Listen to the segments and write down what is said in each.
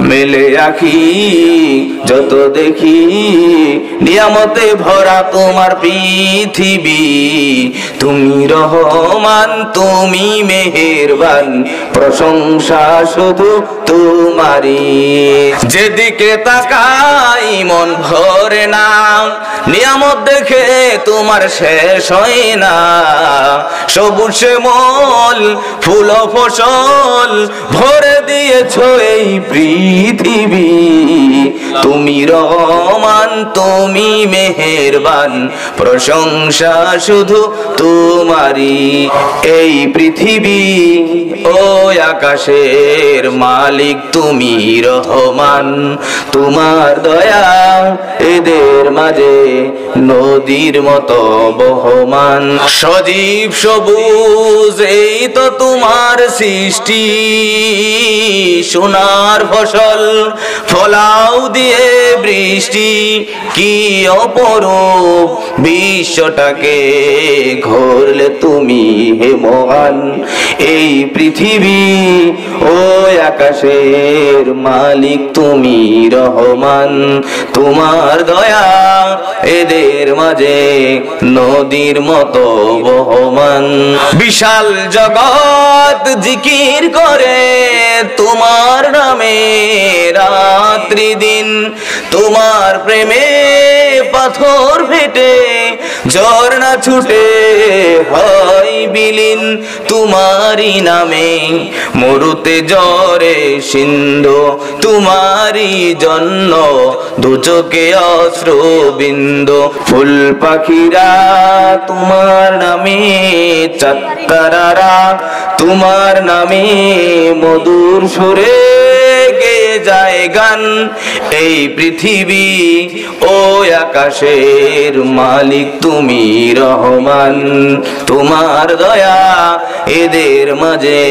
মেলে আখি যত দেখি নিয়ামতে ভরা তোমার পৃথিবী। তুমি রহমান, তুমি মেহেরবান, প্রশংসা শুধু তোমারই। যেদিকে তাকাই মন ভরে না, নিয়ামত দেখে তোমার শেষ হয় না। সবুজ শ্যামল ফুল ফসল ভরে দিয়েছ এই পৃথিবী। তুমি রহমান, তুমি মেহেরবান, প্রশংসা শুধু তোমারই। এই পৃথিবী ও আকাশের মালিক তুমি রহমান, তোমার দয়া এদের মাঝে নদীর মতো বহমান। সজীব সবুজ এই তো তোমার সৃষ্টি, সোনার ফসল ফলাও দিয়ে বৃষ্টি। কি অপরূপ বিশ্বটাকে ঘোরলে তুমি হে মহান। এই পৃথিবী ও আকাশের মালিক তুমি রহমান, তোমার দয়া এদের মাঝে নদীর মতো বহমান। বিশাল জগৎ জিকির করে তোমার নামে রাত্রি দিন, তোমার প্রেমে পাথর ফেটে ঝর্ণা ছুটে হয় বিলীন। তোমারই নামে মরুতে জ্বরে সিন্ধু, তোমারই জন্য দু চোখে অশ্রু বিন্দু। ফুল পাখিরা তোমার নামে চাত্তারারা, তোমার নামে মধুর সুরে গেয়ে যায় গান। এই পৃথিবী ও আকাশের মালিক তুমি রহমান, তোমার দয়া এদের মাঝে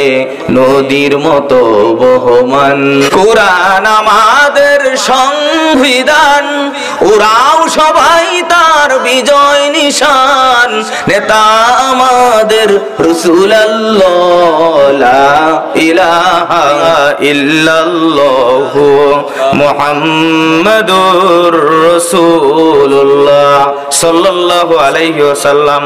নদীর মতো বহমান। কুরআন আমাদের সংবিধান, ওরাও সবাই তার বিজয় নিশান। নেতা আমাদের রাসূলুল্লাহ, লা ইলাহা ইল্লাল্লাহু মুহাম্মাদুর রাসূলুল্লাহ সাল্লাল্লাহু আলাইহি ওয়াসাল্লাম।